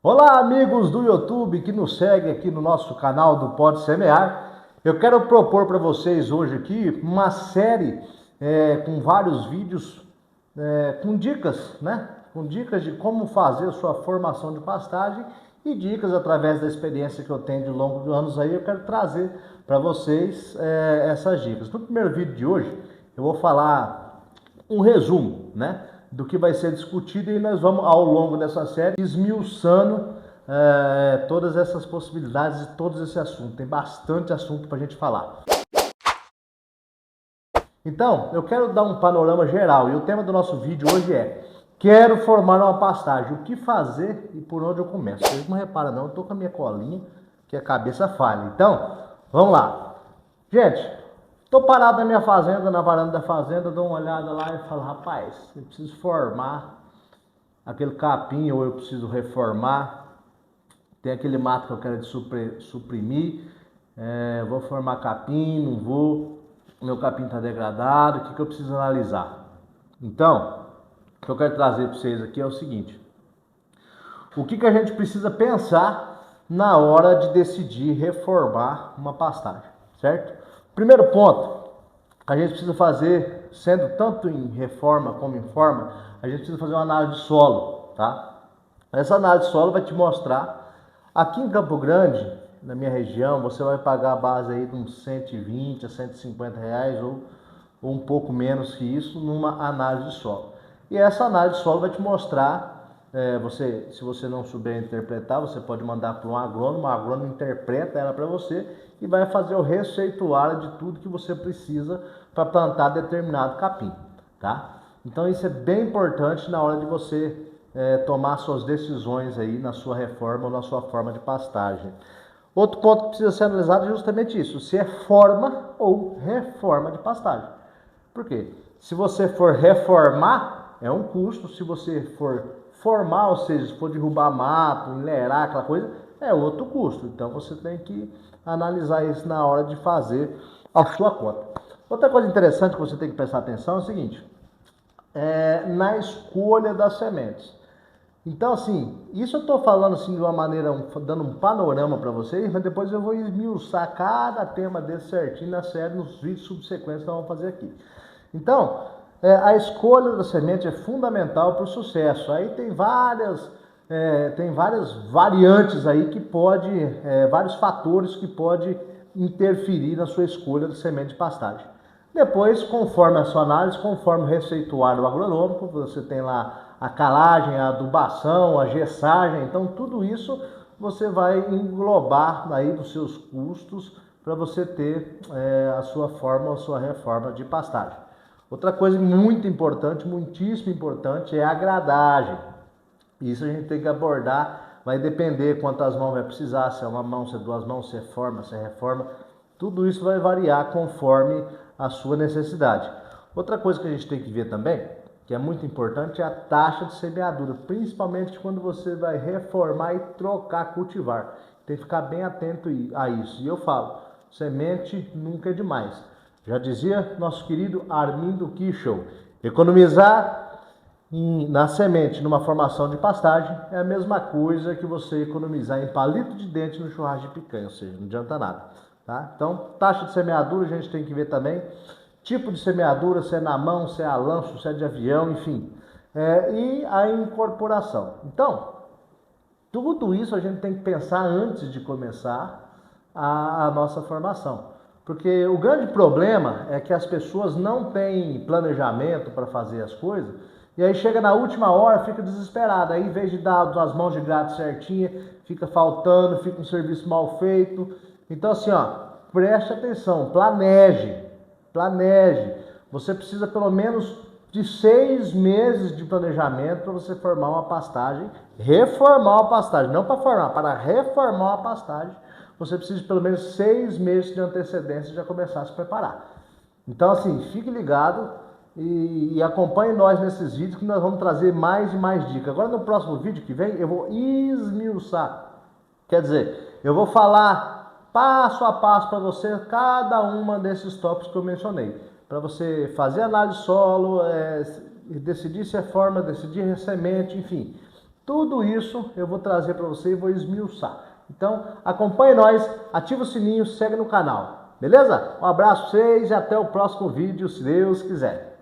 Olá, amigos do YouTube que nos seguem aqui no nosso canal do Pode Semear. Eu quero propor para vocês hoje aqui uma série com vários vídeos com dicas, né? Com dicas de como fazer a sua formação de pastagem e dicas através da experiência que eu tenho de longo de anos aí. Eu quero trazer para vocês essas dicas. No primeiro vídeo de hoje, eu vou falar um resumo, né, do que vai ser discutido, e nós vamos ao longo dessa série esmiuçando todas essas possibilidades e todos esse assunto. Tem bastante assunto para a gente falar. Então, eu quero dar um panorama geral e o tema do nosso vídeo hoje é: quero formar uma pastagem, o que fazer e por onde eu começo? Vocês não reparam não, eu tô com a minha colinha que a cabeça falha. Então, vamos lá. Gente, tô parado na minha fazenda, na varanda da fazenda, dou uma olhada lá e falo, rapaz, eu preciso formar aquele capim, ou eu preciso reformar, tem aquele mato que eu quero suprimir, vou formar capim, não vou, meu capim está degradado, o que eu preciso analisar? Então, o que eu quero trazer para vocês aqui é o seguinte: o que a gente precisa pensar na hora de decidir reformar uma pastagem, certo? Primeiro ponto, a gente precisa fazer, sendo tanto em reforma como em forma, a gente precisa fazer uma análise de solo, tá? Essa análise de solo vai te mostrar, aqui em Campo Grande, na minha região, você vai pagar a base aí de uns 120 a 150 reais ou um pouco menos que isso numa análise de solo. E essa análise de solo vai te mostrar, se você não souber interpretar, você pode mandar para um agrônomo, o agrônomo interpreta ela para você e vai fazer o receituário de tudo que você precisa para plantar determinado capim, tá? Então isso é bem importante na hora de você tomar suas decisões aí na sua reforma ou na sua forma de pastagem. Outro ponto que precisa ser analisado é justamente isso: se é forma ou reforma de pastagem. Por quê? Se você for reformar, é um custo. Se você for formar, ou seja, se for derrubar mato, enlerar, aquela coisa, é outro custo. Então você tem que analisar isso na hora de fazer a sua conta. Outra coisa interessante que você tem que prestar atenção é o seguinte: na escolha das sementes. Então, assim, isso eu estou falando assim de uma maneira, dando um panorama para vocês, mas depois eu vou esmiuçar cada tema desse certinho na série, nos vídeos subsequentes que nós vamos fazer aqui. Então, a escolha da semente é fundamental para o sucesso. Aí tem várias variantes aí que pode, vários fatores que pode interferir na sua escolha da semente de pastagem. Depois, conforme a sua análise, conforme o receituário agronômico, você tem lá a calagem, a adubação, a gessagem. Então tudo isso você vai englobar aí dos seus custos para você ter a sua forma, a sua reforma de pastagem. Outra coisa muito importante, muitíssimo importante, é a gradagem. Isso a gente tem que abordar, vai depender quantas mãos vai precisar, se é uma mão, se é duas mãos, se é forma, se é reforma. Tudo isso vai variar conforme a sua necessidade. Outra coisa que a gente tem que ver também, que é muito importante, é a taxa de semeadura, principalmente quando você vai reformar e trocar cultivar. Tem que ficar bem atento a isso. E eu falo, semente nunca é demais. Já dizia nosso querido Armindo Kichel, economizar na semente, numa formação de pastagem, é a mesma coisa que você economizar em palito de dente no churrasco de picanha, ou seja, não adianta nada. Tá? Então, taxa de semeadura a gente tem que ver também, tipo de semeadura, se é na mão, se é a lanço, se é de avião, enfim. E a incorporação. Então, tudo isso a gente tem que pensar antes de começar a nossa formação. Porque o grande problema é que as pessoas não têm planejamento para fazer as coisas, e aí chega na última hora, fica desesperado. Aí, em vez de dar as mãos de gato certinha, fica faltando, fica um serviço mal feito. Então, assim, ó, preste atenção, planeje. Você precisa pelo menos de 6 meses de planejamento para você formar uma pastagem, reformar uma pastagem, não para formar, para reformar uma pastagem. Você precisa de pelo menos 6 meses de antecedência já começar a se preparar. Então, assim, fique ligado e acompanhe nós nesses vídeos que nós vamos trazer mais e mais dicas. Agora, no próximo vídeo que vem, eu vou esmiuçar. Quer dizer, eu vou falar passo a passo para você cada uma desses tópicos que eu mencionei. Para você fazer análise de solo, decidir se é forma, decidir semente, enfim. Tudo isso eu vou trazer para você e vou esmiuçar. Então, acompanhe nós, ativa o sininho, segue no canal. Beleza? Um abraço para vocês e até o próximo vídeo, se Deus quiser.